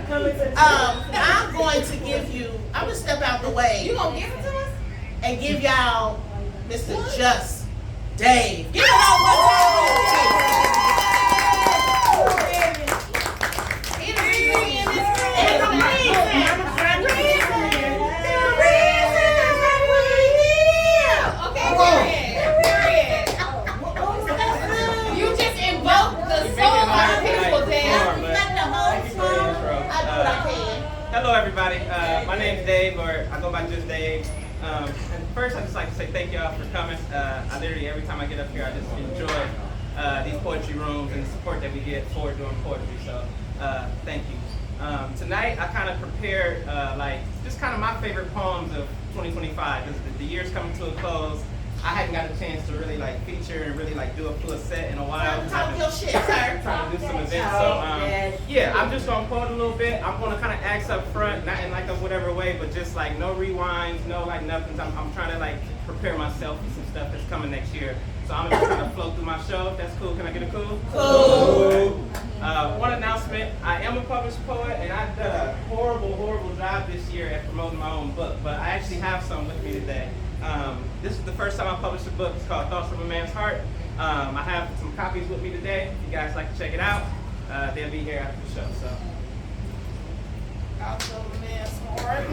I'm going to give you, I'm going to step out the way. You gonna give it to us? And give y'all Mr. Just Dave. Give it up one time. Hello everybody, my name's Dave, or I go by just Dave. And first I'd just like to say thank y'all for coming. I literally, every time I get up here, I just enjoy these poetry rooms and the support that we get for doing poetry, so thank you. Tonight I kind of prepared just kind of my favorite poems of 2025. The year's coming to a close. I hadn't got a chance to really feature and really do a full set in a while. Talk your shit, sir. Trying to do some events. So yeah, I'm just gonna quote a little bit. I'm gonna kind of ask up front, not in a whatever way, but just no rewinds, no nothing. I'm trying to prepare myself for some stuff that's coming next year. So I'm gonna kind of flow through my show. If that's cool. Can I get a cool? Cool. One announcement. I am a published poet, and I've done a horrible job this year at promoting my own book. But I actually have some with me today. This is the first time I published a book. It's called Thoughts from a Man's Heart. I have some copies with me today. If you guys like to check it out, they'll be here after the show. So. Thoughts from a Man's Heart.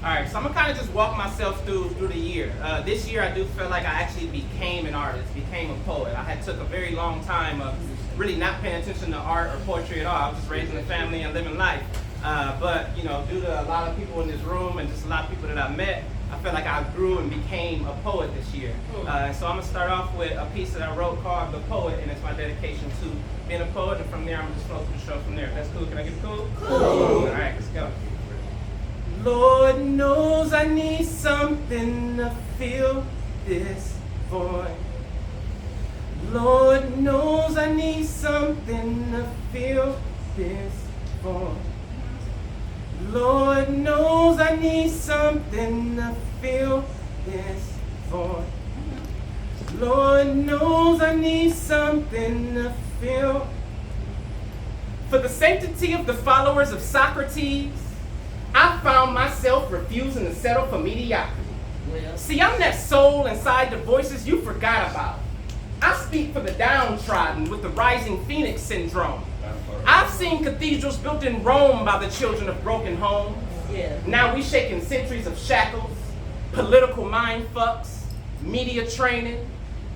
All right, so I'm gonna kind of just walk myself through the year. This year, I do feel like I actually became an artist, became a poet. I had took a very long time of really not paying attention to art or poetry at all. I was just raising a family and living life. But due to a lot of people in this room and just a lot of people that I met, I felt like I grew and became a poet this year. So I'm gonna start off with a piece that I wrote called "The Poet," and it's my dedication to being a poet. And from there, I'm gonna just flow through the show from there. If that's cool, can I get it cool? Cool. All right, let's go. Lord knows I need something to fill this void. Lord knows I need something to fill this void. Lord knows I need something to fill this void. Lord knows I need something to fill. For the sanctity of the followers of Socrates, I found myself refusing to settle for mediocrity. See, I'm that soul inside the voices you forgot about. I speak for the downtrodden with the rising phoenix syndrome. I've seen cathedrals built in Rome by the children of broken homes. Now we shaking centuries of shackles, political mind fucks, media training,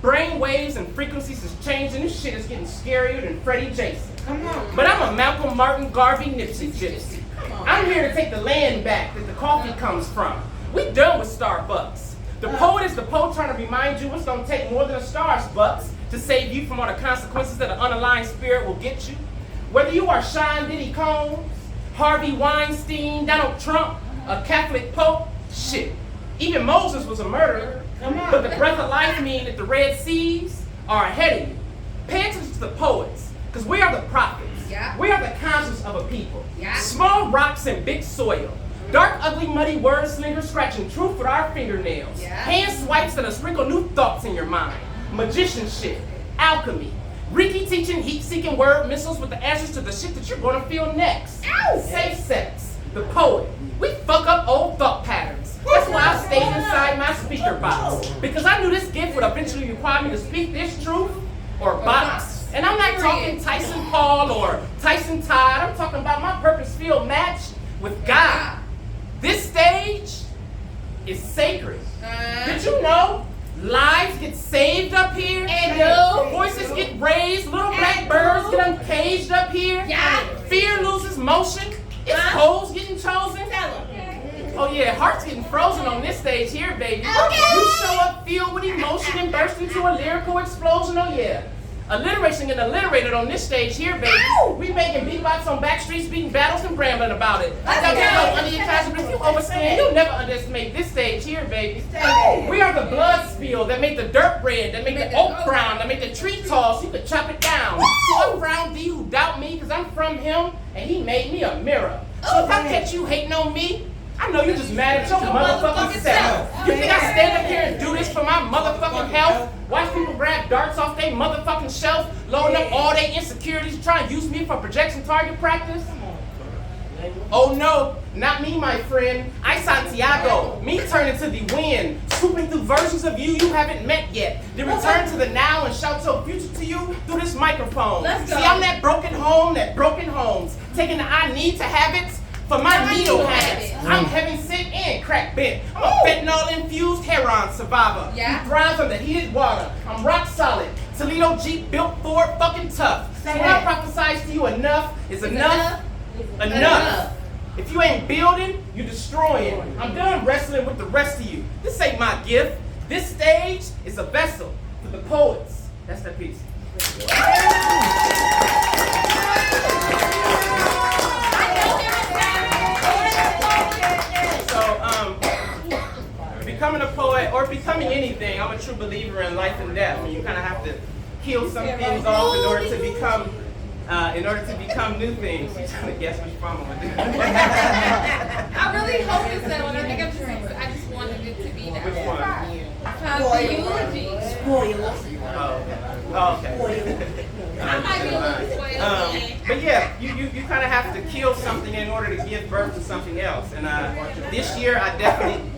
brain waves and frequencies is changing. This shit is getting scarier than Freddie Jason. Come on. But I'm a Malcolm Martin Garvey Nipsey gypsy. I'm here to take the land back that the coffee comes from. We done with Starbucks. The poet is the poet trying to remind you it's gonna take more than a Starbucks to save you from all the consequences that an unaligned spirit will get you. Whether you are Sean Diddy Combs, Harvey Weinstein, Donald Trump, a Catholic Pope, shit. Even Moses was a murderer. But the breath of life means that the Red Seas are ahead of you. Pay attention to the poets, because we are the prophets. Yeah. We are the conscience of a people. Yeah. Small rocks and big soil. Dark, ugly, muddy word slingers scratching truth with our fingernails. Yeah. Hand swipes that'll sprinkle new thoughts in your mind. Magician shit. Alchemy. Reiki teaching, heat-seeking word missiles with the answers to the shit that you're gonna feel next. Ow. Safe sex. The poet. We fuck up old thought patterns. That's why I stayed inside my speaker box. Because I knew this gift would eventually require me to speak this truth or box. And I'm not talking Tyson Paul or Tyson Todd. I'm talking about my purpose-filled match with God. This stage is sacred. Did you know lives get saved up here? And voices get raised. Little black birds get uncaged up here. Yeah. Fear loses motion. It's hoes getting chosen. Oh yeah, hearts getting frozen on this stage here, baby. Okay. You show up filled with emotion and burst into a lyrical explosion. Oh yeah. Alliteration getting alliterated on this stage here, baby. Ow. We making beatbox on back streets, beating battles and rambling about it. I got to under your class, but if you overstand, you'll never underestimate this stage here, baby. We are the blood spill that make the dirt red, that make the oak brown, that make the tree tall so you can chop it down. So I'm round D who doubt me because I'm from him and he made me a mirror. So if I catch you hating on me, I know you're just mad at your motherfucking self. You think I stand up here and do this for my motherfucking health? Watch people grab darts off their motherfucking shelf, loading up all their insecurities, trying to use me for projection target practice? Oh no, not me, my friend. I, Santiago, me turning to the wind, swooping through versions of you haven't met yet. Then return to the now and shout your future to you through this microphone. See, I'm that broken home that broken homes, taking the I need to habits for my needle habits. I'm heaven sent and crack bent. I'm a fentanyl infused heroin survivor who thrives under heated water. I'm rock solid. Toledo Jeep built for it, fucking tough. So when I prophesize to you, enough is enough. Enough. If you ain't building, you destroying. I'm done wrestling with the rest of you. This ain't my gift. This stage is a vessel for the poets. That's that piece. So, becoming a poet or becoming anything, I'm a true believer in life and death. And you kind of have to kill some things off in order to become new things. You're trying to guess which one I'm gonna do. I really hope it's that one. I think I just wanted it to be that. Which one? The eulogy. Oh, okay. I might be a little spoiled. But yeah, you kind of have to kill something in order to give birth to something else. And this year I definitely,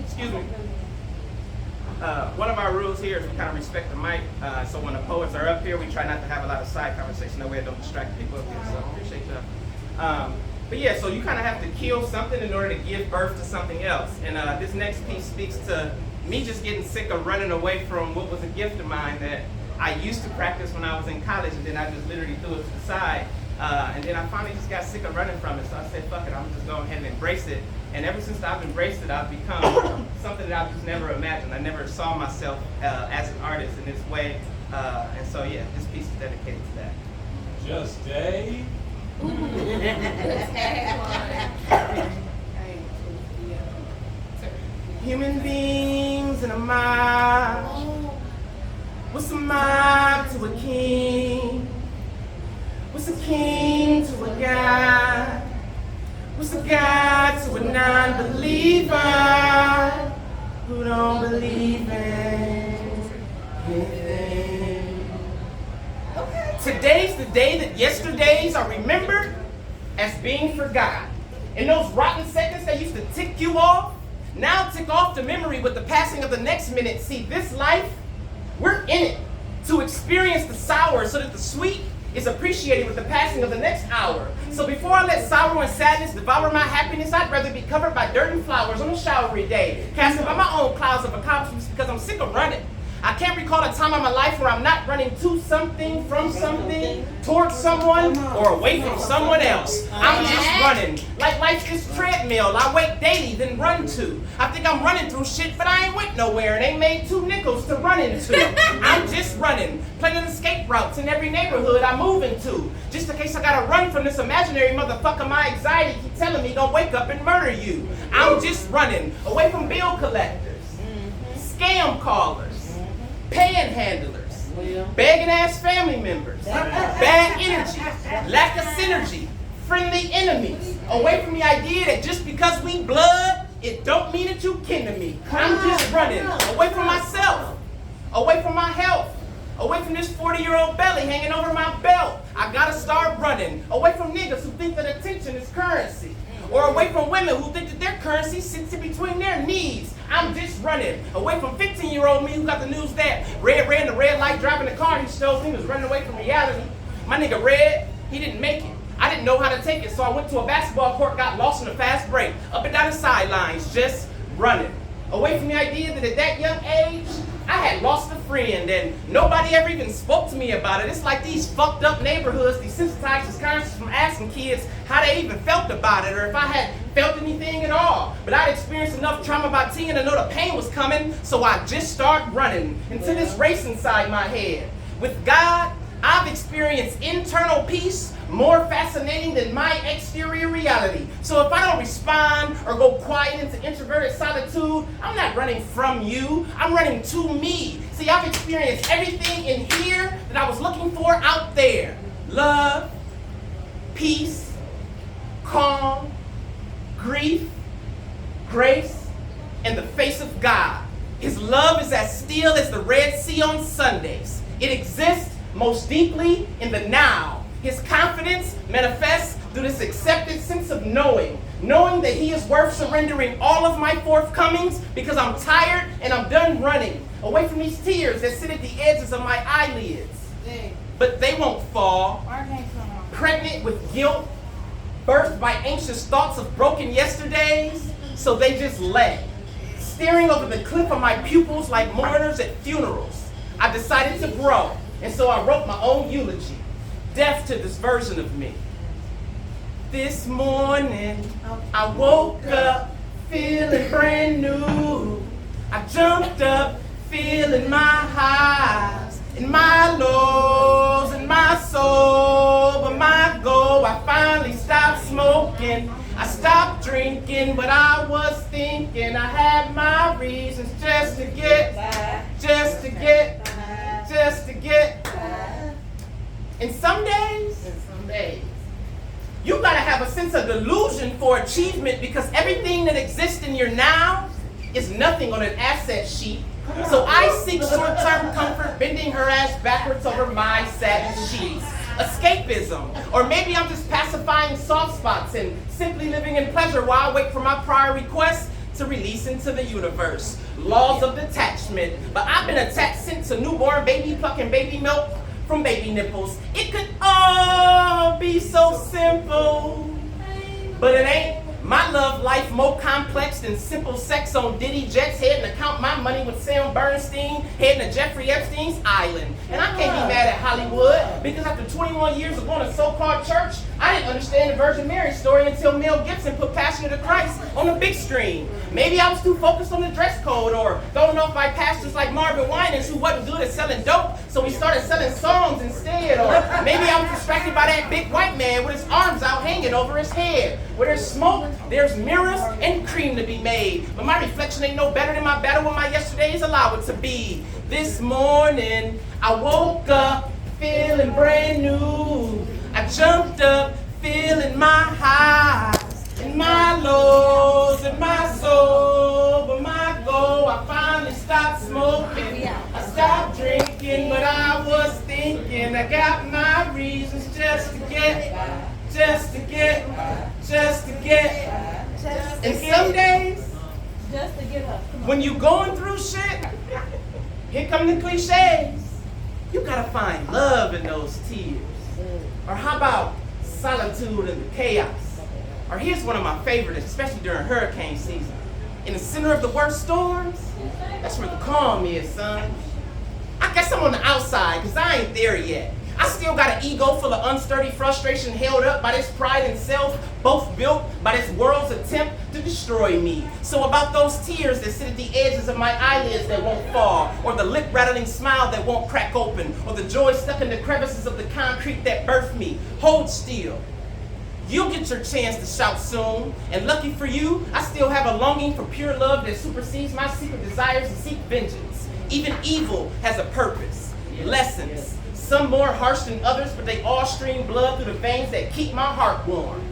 one of our rules here is we kind of respect the mic. So when the poets are up here, we try not to have a lot of side conversation. That way it don't distract people up here. So I appreciate that. But yeah, so you kind of have to kill something in order to give birth to something else. And this next piece speaks to me just getting sick of running away from what was a gift of mine that I used to practice when I was in college, and then I just literally threw it to the side. And then I finally just got sick of running from it. So I said, fuck it, I'm just going ahead and embrace it. And ever since I've embraced it, I've become something that I've just never imagined. I never saw myself as an artist in this way. And so yeah, this piece is dedicated to that. Just Dave. Human beings in a mob. What's a mob to a king? What's a king to a God? What's a God to a non-believer who don't believe in anything? Today's the day that yesterdays are remembered as being forgot. And those rotten seconds that used to tick you off, now tick off to memory with the passing of the next minute. See, this life, we're in it to experience the sour so that the sweet is appreciated with the passing of the next hour. So before I let sorrow and sadness devour my happiness, I'd rather be covered by dirt and flowers on a showery day, casted by my own clouds of accomplishments because I'm sick of running. I can't recall a time in my life where I'm not running to something, from something, towards someone, or away from someone else. I'm just running. Like life's this treadmill I wake daily, then run to. I think I'm running through shit, but I ain't went nowhere, and they made 2 nickels to run into. I'm just running, planning escape routes in every neighborhood I move into. Just in case I gotta run from this imaginary motherfucker, my anxiety keep telling me don't wake up and murder you. I'm just running, away from bill collectors, scam callers, panhandlers, begging ass family members, bad energy, lack of synergy, friendly enemies, away from the idea that just because we blood, it don't mean that you kin to me. I'm just running, away from myself, away from my health, away from this 40-year-old belly hanging over my belt. I gotta start running, away from niggas who think that attention is currency, or away from women who think that their currency sits in between their knees. I'm just running, away from 15-year-old me who got the news that Red ran the red light driving the car he stole. He was running away from reality. My nigga Red, he didn't make it. I didn't know how to take it, so I went to a basketball court, got lost in a fast break, up and down the sidelines, just running. Away from the idea that at that young age, I had lost a friend and nobody ever even spoke to me about it. It's like these fucked up neighborhoods desensitized as conscious from asking kids how they even felt about it or if I had felt anything at all. But I'd experienced enough trauma by teen to know the pain was coming, so I just started running into this race inside my head. With God, I've experienced internal peace more fascinating than my exterior reality. So if I don't respond or go quiet into introverted solitude, I'm not running from you, I'm running to me. See, I've experienced everything in here that I was looking for out there. Love, peace, calm, grief, grace, and the face of God. His love is as still as the Red Sea on Sundays. It exists most deeply in the now. His confidence manifests through this accepted sense of knowing that he is worth surrendering all of my forthcomings because I'm tired and I'm done running away from these tears that sit at the edges of my eyelids. But they won't fall. Pregnant with guilt, birthed by anxious thoughts of broken yesterdays, so they just lay. Staring over the cliff of my pupils like mourners at funerals. I decided to grow, and so I wrote my own eulogy, deaf to this version of me. This morning, I woke up feeling brand new. I jumped up feeling my highs and my lows and my soul. But my goal, I finally stopped smoking. I stopped drinking, but I was thinking I had my reasons just to get. And some days, you gotta have a sense of delusion for achievement because everything that exists in your now is nothing on an asset sheet. So I seek short-term comfort, bending her ass backwards over my satin sheets. Escapism, or maybe I'm just pacifying soft spots and simply living in pleasure while I wait for my prior requests to release into the universe. Laws of detachment, but I've been attached since a newborn baby plucking baby milk from baby nipples. It could all be so simple, but it ain't. My love life more complex than simple sex on Diddy jets, heading to count my money with Sam Bernstein, heading to Jeffrey Epstein's island. And I can't be mad at Hollywood, because after 21 years of going to so-called church, I didn't understand the Virgin Mary story until Mel Gibson put Passion of the Christ on the big screen. Maybe I was too focused on the dress code or thrown off by pastors like Marvin Winans who wasn't good at selling dope, so we started selling songs instead. Or maybe I was distracted by that big white man with his arms out hanging over his head. Where there's smoke, there's mirrors and cream to be made. But my reflection ain't no better than my battle with my yesterdays allow it to be. This morning, I woke up feeling brand new. I jumped up feeling my highs and my lows and my soul. But my goal, I finally stopped smoking. I stopped drinking, but I was thinking I got my reasons just to get. And some days, just to get up. when you going through shit, here come the cliches. You gotta find love in those tears. Or how about solitude in the chaos? Or here's one of my favorites, especially during hurricane season. In the center of the worst storms, that's where the calm is, son. I guess I'm on the outside, because I ain't there yet. I still got an ego full of unsturdy frustration held up by this pride and self, both built by this world's attempt to destroy me. So about those tears that sit at the edges of my eyelids that won't fall, or the lip-rattling smile that won't crack open, or the joy stuck in the crevices of the concrete that birthed me, hold still. You'll get your chance to shout soon, and lucky for you, I still have a longing for pure love that supersedes my secret desires to seek vengeance. Even evil has a purpose, lessons. Some more harsh than others, but they all stream blood through the veins that keep my heart warm.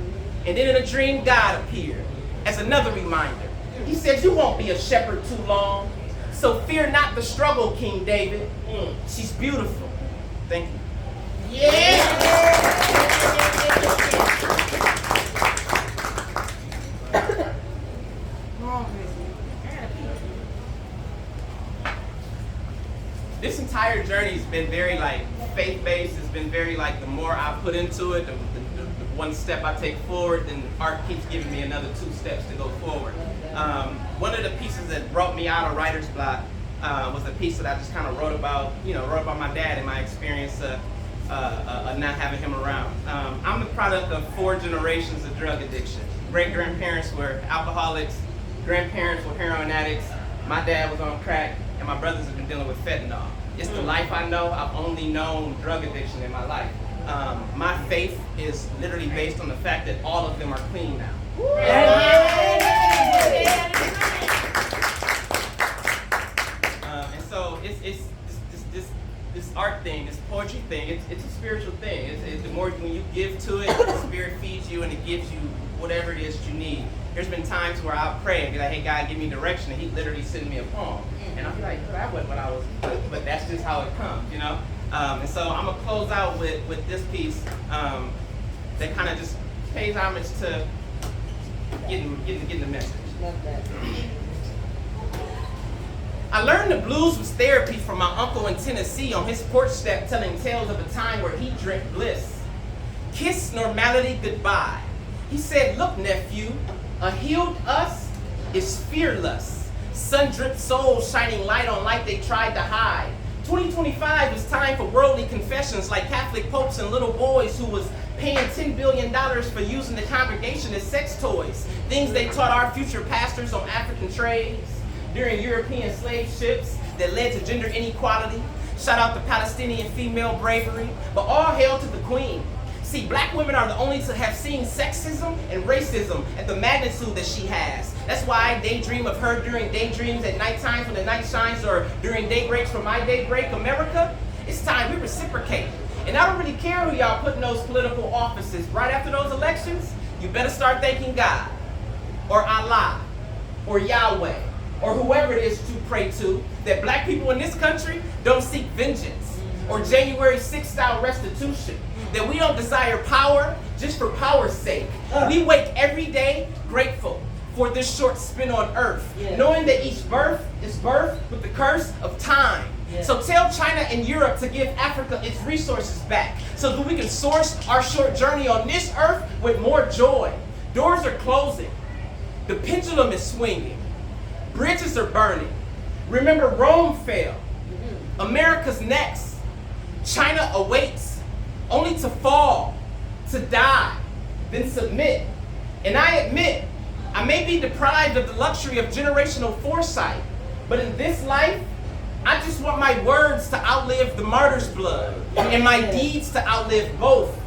And then in a dream, God appeared as another reminder. He said, you won't be a shepherd too long, so fear not the struggle, King David. She's beautiful. Thank you. This entire journey has been very faith-based. It's been very the more I put into it, the one step I take forward, then art keeps giving me another 2 steps to go forward. One of the pieces that brought me out of writer's block was a piece that I just kind of wrote about my dad and my experience of not having him around. I'm the product of 4 generations of drug addiction. Great-grandparents were alcoholics, grandparents were heroin addicts, my dad was on crack, and my brothers have been dealing with fentanyl. It's the life I know. I've only known drug addiction in my life. My faith is literally based on the fact that all of them are clean now. And so it's this art thing, this poetry thing, it's a spiritual thing. It's the more when you give to it, the Spirit feeds you and it gives you whatever it is that you need. There's been times where I'll pray and be like, hey, God, give me direction, and He literally sends me a poem. And I'll be like, that wasn't what I was, but that's just how it comes, you know? And so I'm going to close out with this piece that kind of just pays homage to getting the message. Love that. I learned the blues was therapy from my uncle in Tennessee on his porch step, telling tales of a time where he drank bliss. Kiss normality goodbye. He said, look, nephew, a healed us is fearless. Sun-dripped souls shining light on light they tried to hide. 2025 is time for worldly confessions like Catholic popes and little boys who was paying $10 billion for using the congregation as sex toys, things they taught our future pastors on African trades during European slave ships that led to gender inequality. Shout out to Palestinian female bravery, but all hail to the queen. See, black women are the only to have seen sexism and racism at the magnitude that she has. That's why I daydream of her during daydreams at nighttime when the night shines, or during daybreaks for my daybreak. America, it's time we reciprocate. And I don't really care who y'all put in those political offices. Right after those elections, you better start thanking God, or Allah, or Yahweh, or whoever it is that you pray to, that black people in this country don't seek vengeance, or January 6th style restitution, that we don't desire power just for power's sake. We wake every day grateful for this short spin on earth, knowing that each birth is birthed with the curse of time. So tell China and Europe to give Africa its resources back so that we can source our short journey on this earth with more joy. Doors are closing. The pendulum is swinging. Bridges are burning. Remember, Rome fell. America's next. China awaits, only to fall, to die, then submit. And I admit, I may be deprived of the luxury of generational foresight, but in this life, I just want my words to outlive the martyr's blood and my deeds to outlive both.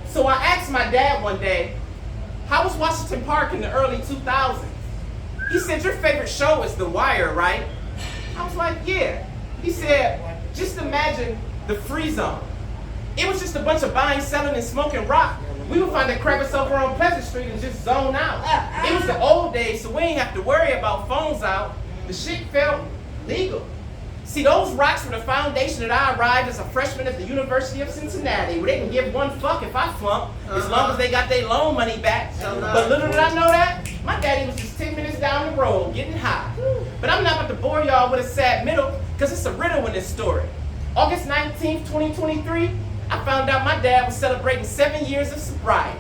So I asked my dad one day, how was Washington Park in the early 2000s? He said, your favorite show is The Wire, right? I was like, yeah. He said, just imagine the free zone. It was just a bunch of buying, selling, and smoking rock. We would find a crevice over on Pleasant Street and just zone out. It was the old days, so we ain't have to worry about phones out. The shit felt legal. See, those rocks were the foundation that I arrived as a freshman at the University of Cincinnati, where they can give one fuck if I flunk, as long as they got their loan money back. But little did I know that, my daddy was just 10 minutes down the road, getting high. But I'm not about to bore y'all with a sad middle, because it's a riddle in this story. August 19th, 2023, I found out my dad was celebrating 7 years of sobriety.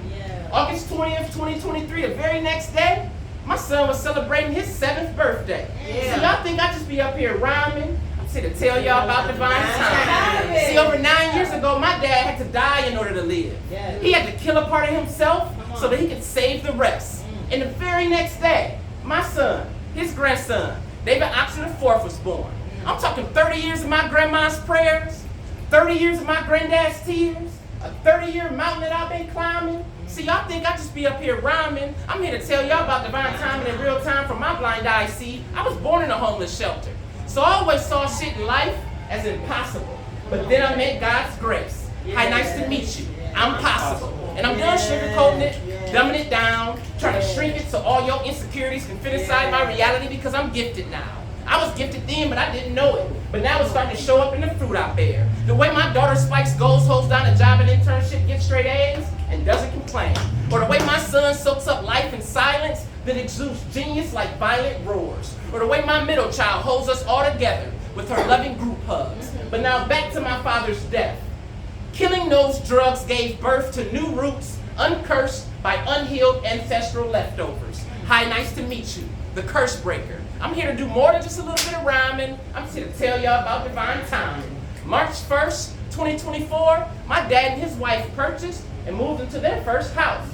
August 20th, 2023, the very next day, my son was celebrating his 7th birthday. So y'all think I just be up here rhyming? To tell y'all about divine timing. See, over 9 years ago, my dad had to die in order to live. He had to kill a part of himself so that he could save the rest. And the very next day, my son, his grandson, David Oxen IV was born. I'm talking 30 years of my grandma's prayers, 30 years of my granddad's tears, a 30-year mountain that I've been climbing. See, y'all think I just be up here rhyming. I'm here to tell y'all about divine timing in real time from my blind eye. See, I was born in a homeless shelter. So I always saw shit in life as impossible. But then I met God's grace. Hi, nice to meet you. I'm possible. And I'm done sugarcoating it, dumbing it down, trying to shrink it so all your insecurities can fit inside my reality, because I'm gifted now. I was gifted then, but I didn't know it. But now it's starting to show up in the fruit I bear. The way my daughter spikes goals, holds down a job and internship, gets straight A's, and doesn't complain. Or the way my son soaks up life in silence, that exudes genius like violent roars. Or the way my middle child holds us all together with her loving group hugs. But now back to my father's death. Killing those drugs gave birth to new roots, uncursed by unhealed ancestral leftovers. Hi, nice to meet you, the curse breaker. I'm here to do more than just a little bit of rhyming. I'm here to tell y'all about divine timing. March 1st, 2024, my dad and his wife purchased and moved into their first house.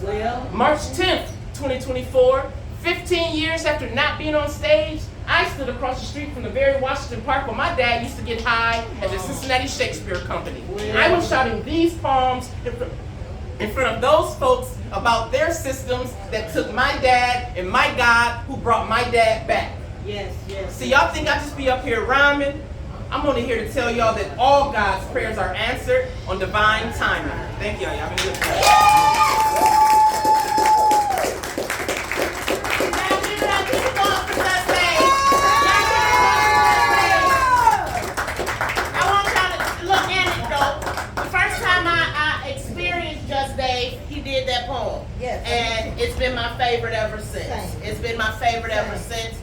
March 10th, 2024, 15 years after not being on stage, I stood across the street from the very Washington Park where my dad used to get high at the Cincinnati Shakespeare Company. I was shouting these poems in front of those folks about their systems that took my dad and my God who brought my dad back. See, y'all think I just be up here rhyming? I'm only here to tell y'all that all God's prayers are answered on divine timing. Thank y'all. Y'all been good. He did that poem. Yes. And it's been my favorite ever since. Same. It's been my favorite ever Same. since.